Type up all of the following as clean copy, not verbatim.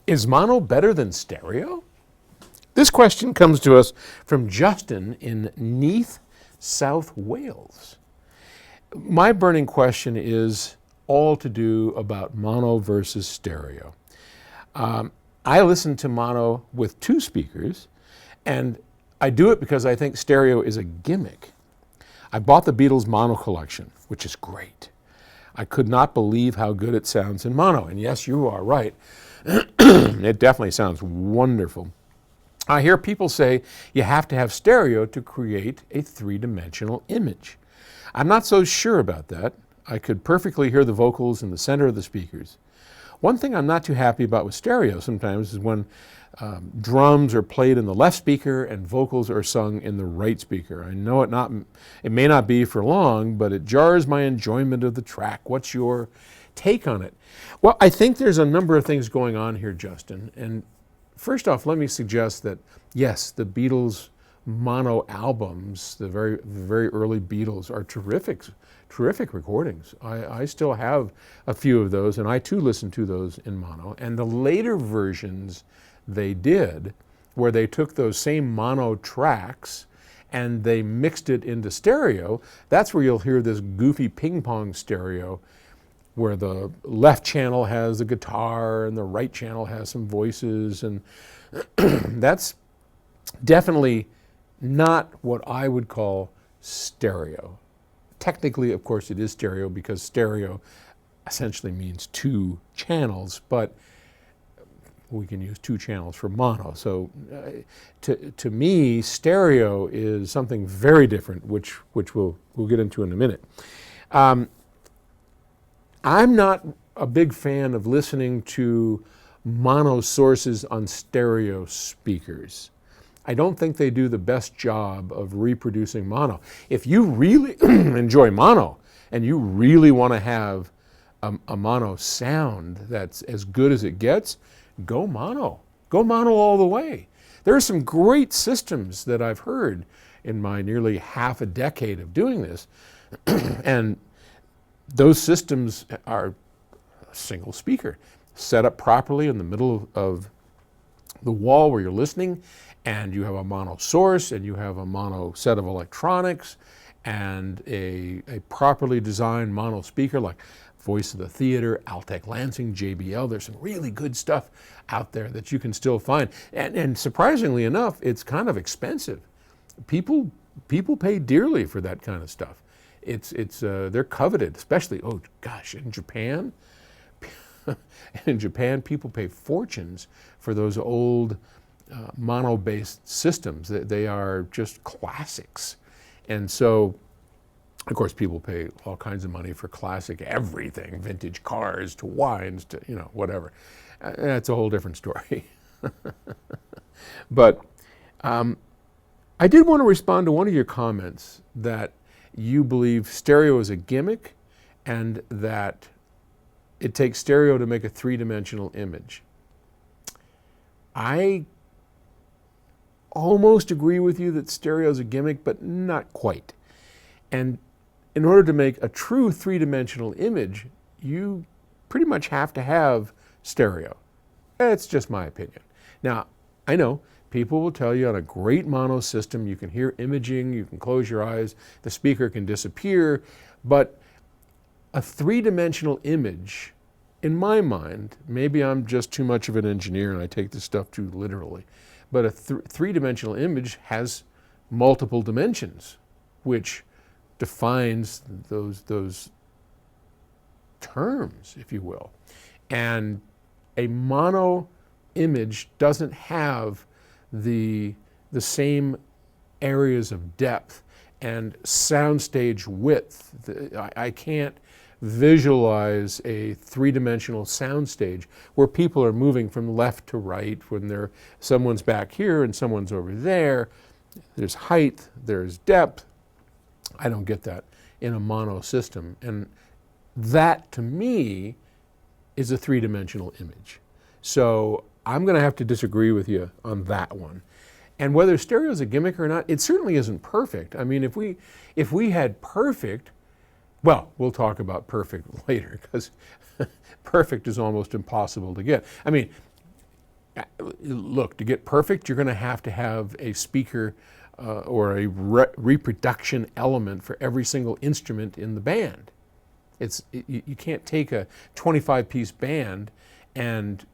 Is mono better than stereo? This question comes to us from Justin in Neath, South Wales. My burning question is all to do about mono versus stereo. I listen to mono with two speakers, and I do it because I think stereo is a gimmick. I bought the Beatles mono collection, which is great. I could not believe how good it sounds in mono. And yes, you are right. It definitely sounds wonderful. I hear people say you have to have stereo to create a three-dimensional image. I'm not so sure about that. I could perfectly hear the vocals in the center of the speakers. One thing I'm not too happy about with stereo sometimes is when drums are played in the left speaker and vocals are sung in the right speaker. I know it may not be for long, but it jars my enjoyment of the track. What's your take on it? Well, I think there's a number of things going on here, Justin. And first off, let me suggest that, yes, the Beatles mono albums, the very early Beatles, are terrific recordings. I still have a few of those, and I too listen to those in mono. And the later versions they did, where they took those same mono tracks and they mixed it into stereo, that's where you'll hear this goofy ping pong stereo where the left channel has a guitar and the right channel has some voices, and that's definitely not what I would call stereo. Technically, of course, it is stereo because stereo essentially means two channels, but we can use two channels for mono. So to me, stereo is something very different, which we'll get into in a minute. I'm not a big fan of listening to mono sources on stereo speakers. I don't think they do the best job of reproducing mono. If you really enjoy mono and you really want to have a mono sound that's as good as it gets, go mono. Go mono all the way. There are some great systems that I've heard in my nearly half a decade of doing this, and those systems are a single speaker set up properly in the middle of the wall where you're listening, and you have a mono source, and you have a mono set of electronics, and a properly designed mono speaker like Voice of the Theater, Altec Lansing, JBL. There's some really good stuff out there that you can still find. And surprisingly enough, it's kind of expensive. People pay dearly for that kind of stuff. They're coveted, especially, oh gosh, in Japan. In Japan, people pay fortunes for those old mono-based systems. They are just classics. And so, of course, people pay all kinds of money for classic everything, vintage cars to wines to, whatever. That's a whole different story. But I did want to respond to one of your comments that you believe stereo is a gimmick and that it takes stereo to make a three-dimensional image. I almost agree with you that stereo is a gimmick, but not quite. And in order to make a true three-dimensional image, you pretty much have to have stereo. That's just my opinion. Now, I know people will tell you on a great mono system, you can hear imaging, you can close your eyes, the speaker can disappear, but a three-dimensional image, in my mind, maybe I'm just too much of an engineer and I take this stuff too literally, but a three-dimensional image has multiple dimensions, which defines those terms, if you will. And a mono image doesn't have the same areas of depth and soundstage width. I can't visualize a three-dimensional soundstage where people are moving from left to right when someone's back here and someone's over there. There's height, there's depth. I don't get that in a mono system. And that, to me, is a three-dimensional image. So I'm going to have to disagree with you on that one. And whether stereo is a gimmick or not, it certainly isn't perfect. I mean, if we had perfect, well, we'll talk about perfect later, because perfect is almost impossible to get. I mean, Look, to get perfect, you're going to have a speaker or a reproduction element for every single instrument in the band. You can't take a 25-piece band and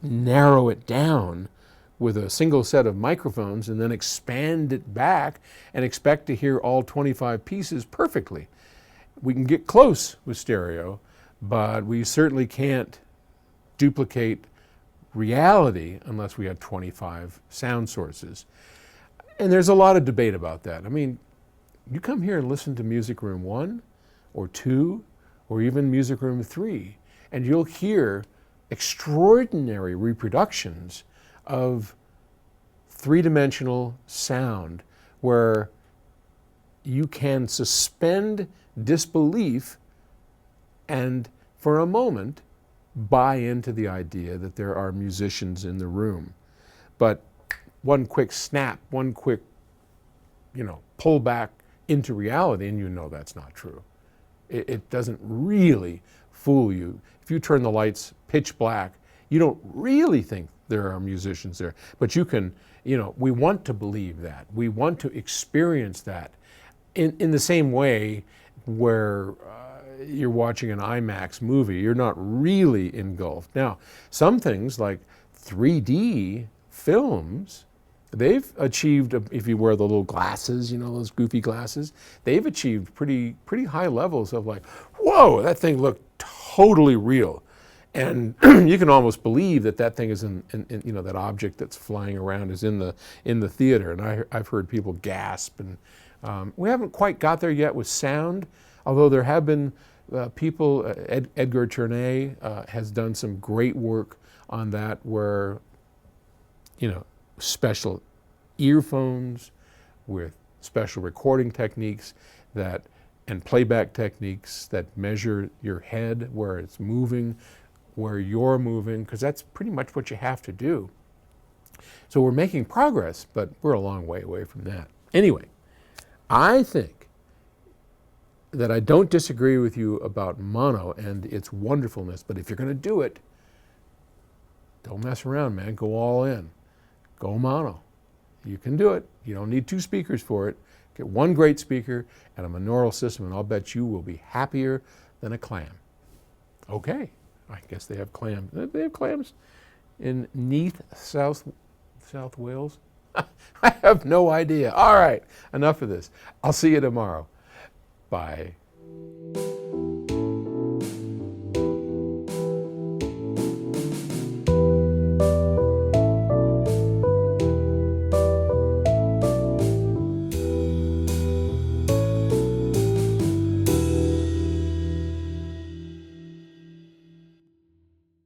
narrow it down with a single set of microphones and then expand it back and expect to hear all 25 pieces perfectly. We can get close with stereo, but we certainly can't duplicate reality unless we have 25 sound sources. And there's a lot of debate about that. I mean, you come here and listen to Music Room 1 or 2 or even Music Room 3, and you'll hear extraordinary reproductions of three-dimensional sound where you can suspend disbelief and for a moment buy into the idea that there are musicians in the room. But one quick snap, one quick, pull back into reality, and you know that's not true. It doesn't really fool you. If you turn the lights pitch black, you don't really think there are musicians there. But you can, we want to believe that. We want to experience that in the same way where you're watching an IMAX movie, you're not really engulfed. Now, some things like 3D films, they've achieved, if you wear the little glasses, those goofy glasses, they've achieved pretty high levels of like, whoa, that thing looked totally real. And you can almost believe that thing is in that object that's flying around is in the theater. And I've heard people gasp. And we haven't quite got there yet with sound, although there have been people, Edgar Tournay has done some great work on that where, special earphones with special recording techniques and playback techniques that measure your head, where it's moving, where you're moving, because that's pretty much what you have to do. So we're making progress, but we're a long way away from that. Anyway, I think that I don't disagree with you about mono and its wonderfulness, but if you're going to do it, don't mess around, man. Go all in. Go mono. You can do it. You don't need two speakers for it. Get one great speaker and a monaural system, and I'll bet you will be happier than a clam. Okay, I guess they have clams. They have clams in Neath, South Wales? I have no idea. All right, enough of this. I'll see you tomorrow. Bye.